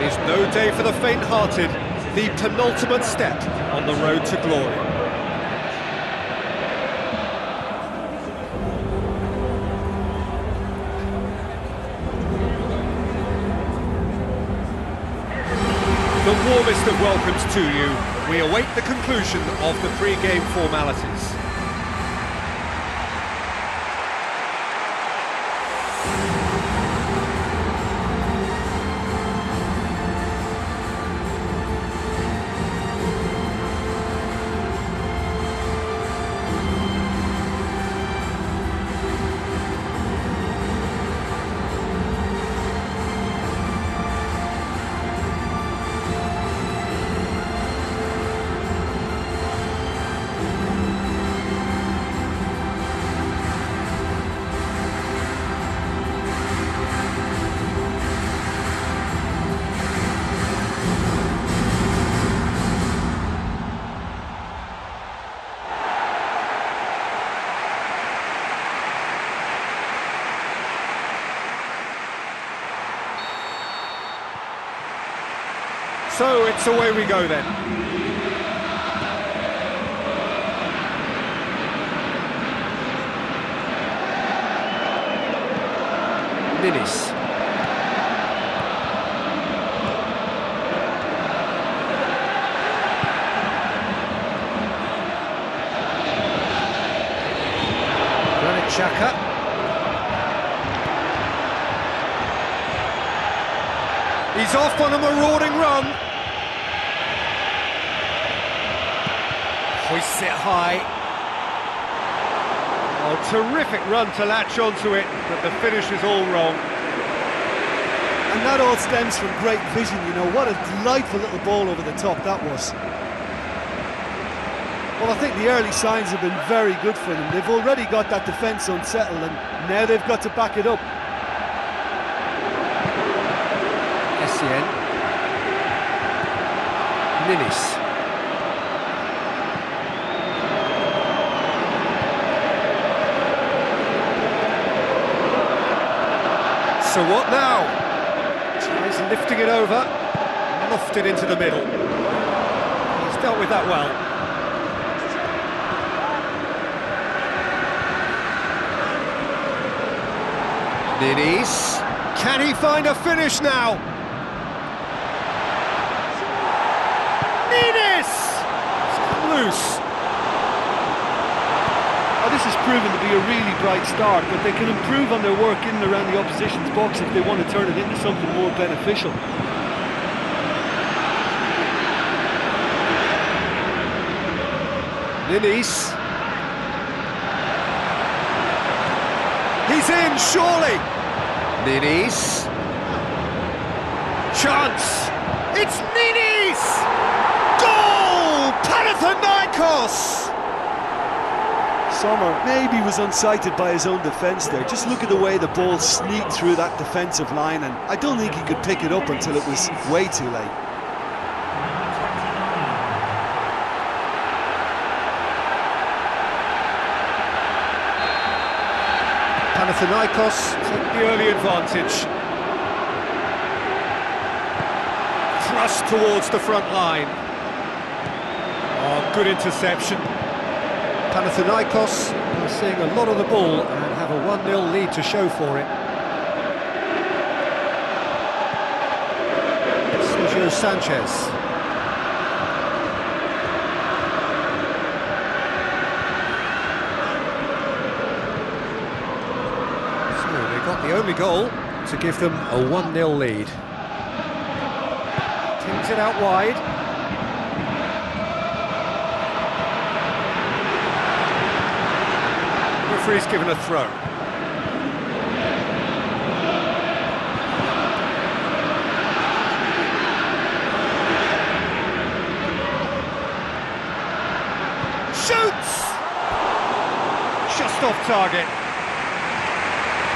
is no day for the faint-hearted, the penultimate step on the road to glory. The warmest of welcomes to you. We await the conclusion of the pre-game formalities. So it's away we go then. Ninis. Granit Xhaka. He's off on a marauding run. Hoists it high. Oh, terrific run to latch onto it, but the finish is all wrong. And that all stems from great vision, you know. What a delightful little ball over the top that was. Well, I think the early signs have been very good for them. They've already got that defence unsettled, and now they've got to back it up. Essien. Ninis. So what now? Tries lifting it over, lofted into the middle. He's dealt with that well. Ninis. Can he find a finish now? Ninis! It's come loose. Well, this has proven to be a really bright start, but they can improve on their work in and around the opposition's box if they want to turn it into something more beneficial. Ninis. He's in, surely! Ninis. Chance! It's Ninis! Goal! Panathinaikos! Sommer maybe was unsighted by his own defence there. Just look at the way the ball sneaked through that defensive line, and I don't think he could pick it up until it was way too late. Panathinaikos take the early advantage. Thrust towards the front line. Oh, good interception. Panathinaikos are seeing a lot of the ball and have a 1-0 lead to show for it. Sergio Sanchez. So they got the only goal to give them a 1-0 lead. Tings it out wide. Referee's given a throw. Shoots! Just off target.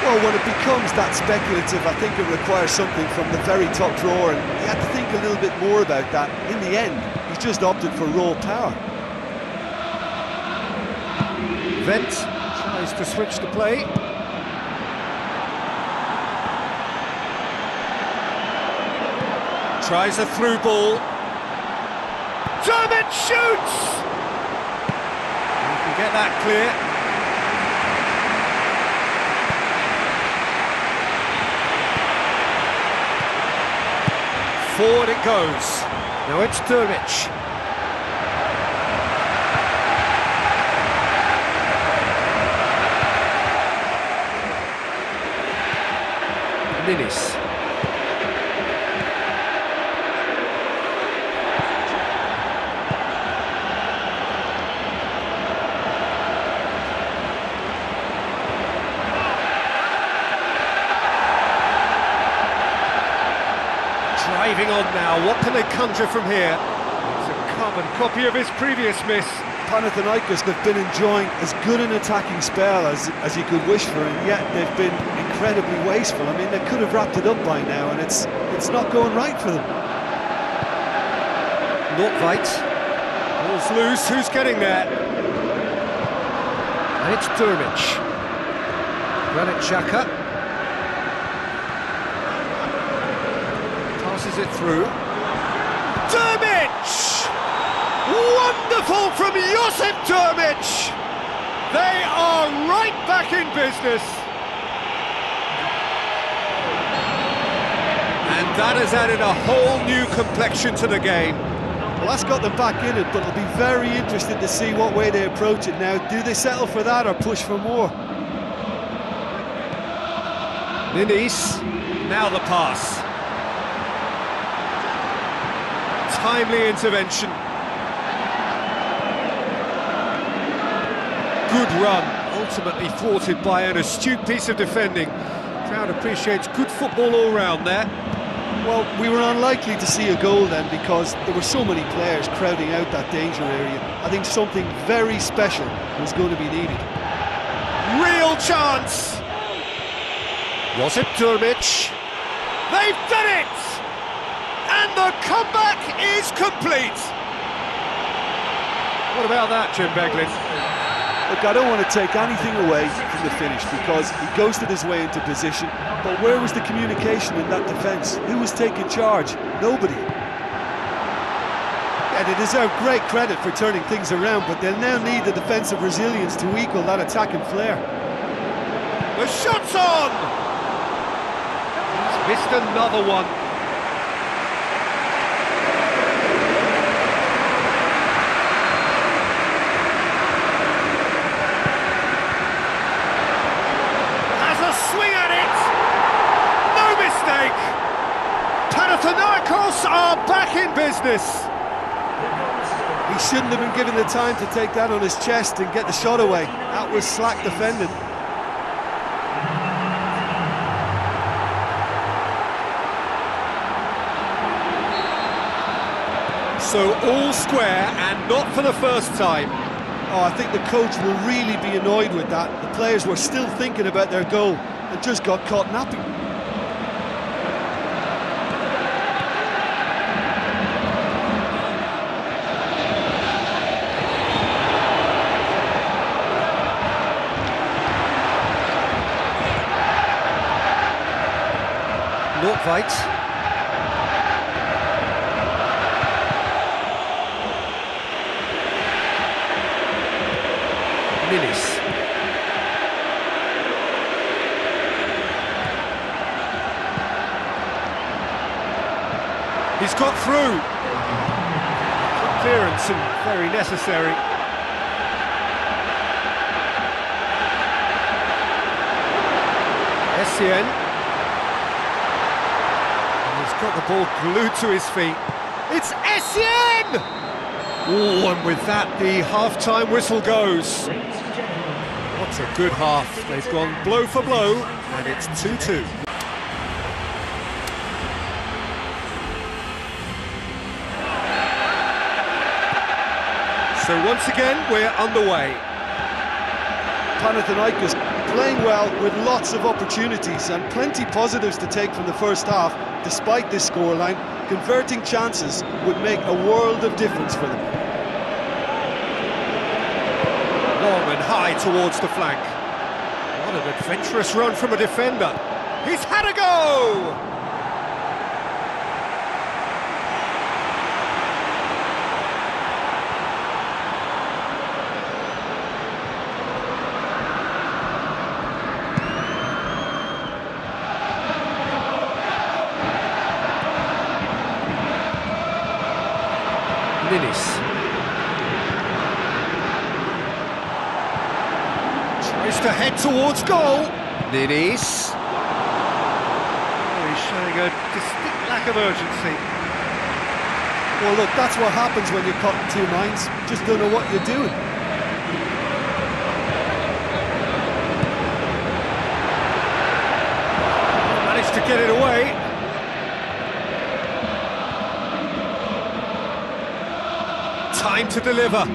Well, when it becomes that speculative, I think it requires something from the very top drawer, and he had to think a little bit more about that. In the end, he's just opted for raw power. Vent tries to switch the play. Tries a through ball. Dermot shoots! You can get that clear. Forward it goes. Now it's Dermot. Ninis. Driving on now, what can they conjure from here? It's a carbon copy of his previous miss. Panathinaikos have been enjoying as good an attacking spell as you could wish for, and yet they've been incredibly wasteful. I mean, they could have wrapped it up by now, and it's not going right for them. Not right. Ball's loose, who's getting there? And it's Dermot. Granit Xhaka. Passes it through. Dermot! Wonderful from Josip Dermot! They are right back in business. And that has added a whole new complexion to the game. Well, that's got them back in it, but it'll be very interesting to see what way they approach it now. Do they settle for that or push for more? Ninis, now the pass. Timely intervention. Good run, ultimately thwarted by an astute piece of defending. Crowd appreciates good football all round there. Well, we were unlikely to see a goal then because there were so many players crowding out that danger area. I think something very special was going to be needed. Real chance! Was it Dermot? They've done it! And the comeback is complete! What about that, Jim Beglin? Look, I don't want to take anything away from the finish because he ghosted his way into position, but where was the communication in that defence? Who was taking charge? Nobody. And they deserve great credit for turning things around, but they'll now need the defensive resilience to equal that attacking flair. The shot's on! He's missed another one. Panathinaikos are back in business. He shouldn't have been given the time to take that on his chest and get the shot away. That was slack defending. So all square and not for the first time. Oh, I think the coach will really be annoyed with that. The players were still thinking about their goal and just got caught napping. Not right. Ninis. He's got through. Good clearance and very necessary. Essien. Got the ball glued to his feet. It's Essien! Oh, and with that, the half-time whistle goes. What a good half. They've gone blow for blow, and it's 2-2. So once again, we're underway. Panathinaikos playing well with lots of opportunities and plenty positives to take from the first half. Despite this scoreline, converting chances would make a world of difference for them. Long and high towards the flank. What an adventurous run from a defender. He's had a go! Ninis. Tries to head towards goal. Ninis. Oh, he's showing a distinct lack of urgency. Well, look, that's what happens when you're caught in two minds. Just don't know what you're doing. Managed to get it away. Time to deliver.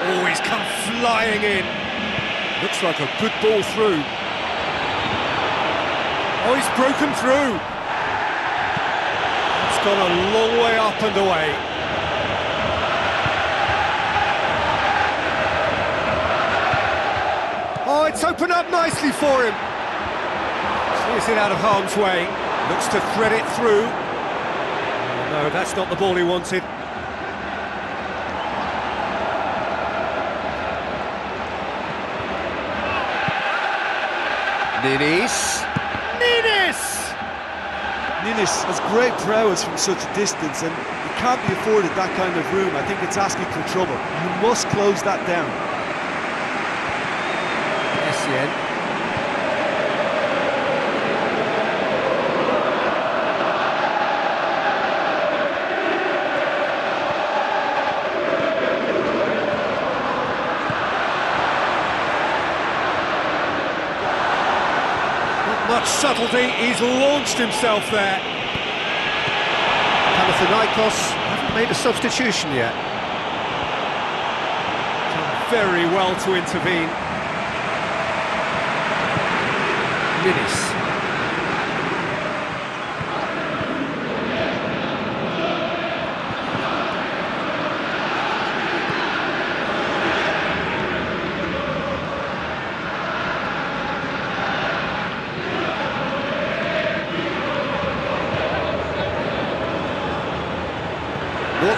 Oh, he's come flying in. Looks like a good ball through. Oh, he's broken through. It's gone a long way up and away. Oh, it's opened up nicely for him. Clears it out of harm's way. Looks to thread it through. No, that's not the ball he wanted. Ninis. Ninis has great prowess from such a distance, and he can't be afforded that kind of room. I think it's asking for trouble. You must close that down. Essien. Much subtlety, he's launched himself there. Panathinaikos haven't made a substitution yet. Done very well to intervene. Ninis.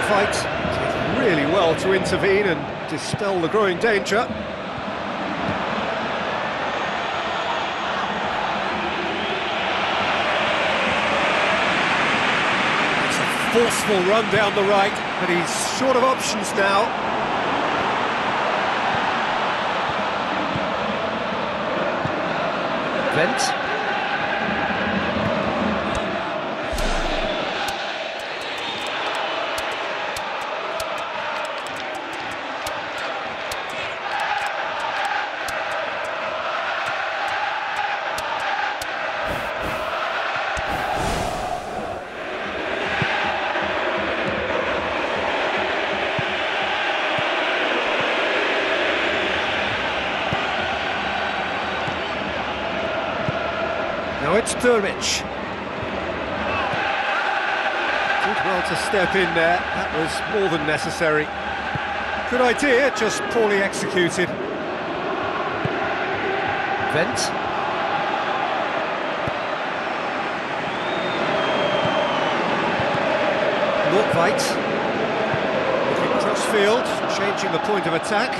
Fight did really well to intervene and dispel the growing danger. It's a forceful run down the right, but he's short of options now. Vent. Now it's Durmic. Did well to step in there, that was more than necessary. Good idea, just poorly executed. Vent. Nordtveit. Looking cross-field, changing the point of attack.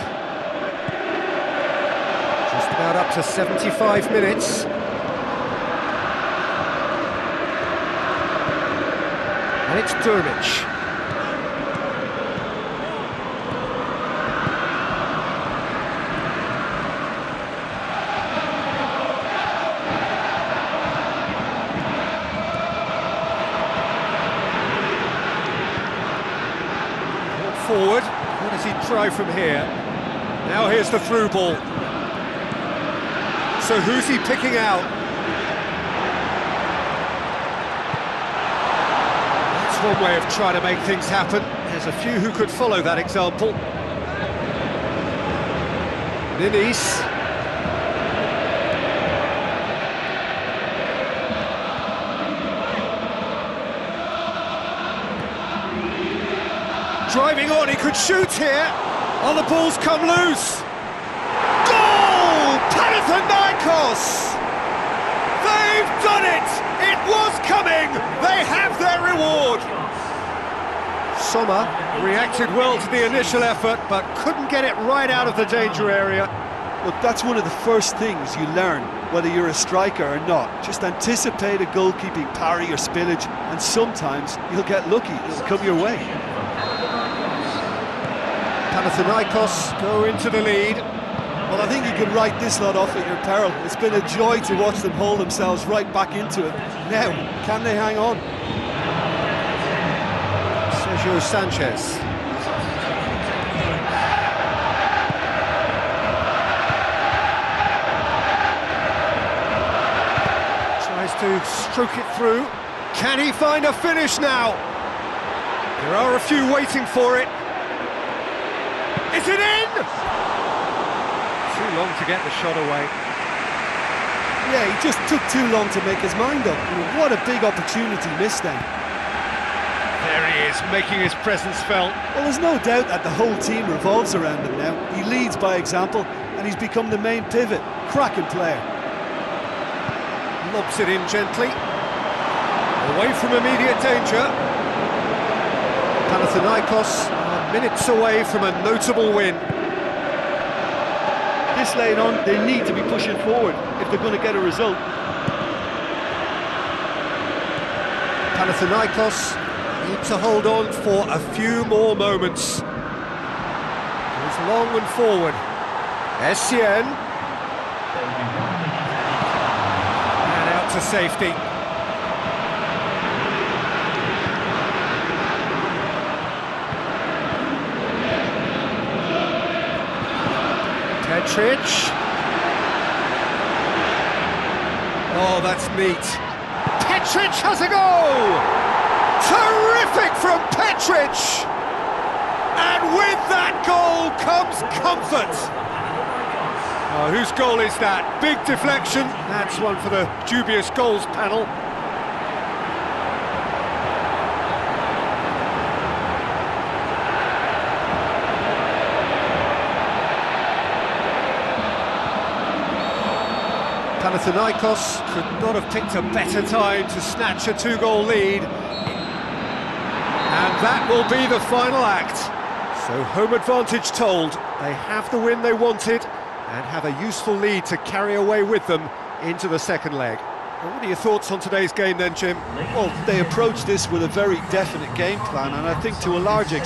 Just about up to 75 minutes. And it's Durmic. Forward, what does he try from here? Now here's the through ball. So who's he picking out? That's one way of trying to make things happen. There's a few who could follow that example. Ninis. Driving on, he could shoot here. Oh, the ball's come loose. Goal! Panathinaikos! They've done it! It was coming! They have their reward! Sommer reacted well to the initial effort, but couldn't get it right out of the danger area. Look, that's one of the first things you learn, whether you're a striker or not. Just anticipate a goalkeeping parry or spillage, and sometimes you'll get lucky, it'll come your way. Panathinaikos go into the lead. Well, I think you can write this lot off at your peril. It's been a joy to watch them hold themselves right back into it. Now, can they hang on? Sergio Sanchez. Tries to stroke it through. Can he find a finish now? There are a few waiting for it. Is it in? Too long to get the shot away. Yeah, he just took too long to make his mind up. What a big opportunity missed then. There he is, making his presence felt. Well, there's no doubt that the whole team revolves around him now. He leads by example, and he's become the main pivot. Cracking player. Lobs it in gently. Away from immediate danger. Panathinaikos are minutes away from a notable win. This late on, they need to be pushing forward if they're going to get a result. Panathinaikos need to hold on for a few more moments. Goes long and forward. Essien. And out to safety. Petric. Oh, that's neat. Petric has a goal! Terrific from Petric! And with that goal comes comfort. Oh, whose goal is that? Big deflection. That's one for the dubious goals panel. Panathinaikos could not have picked a better time to snatch a two-goal lead. And that will be the final act. So home advantage told. They have the win they wanted and have a useful lead to carry away with them into the second leg. Well, what are your thoughts on today's game then, Jim? Well, they approached this with a very definite game plan, and I think to a large extent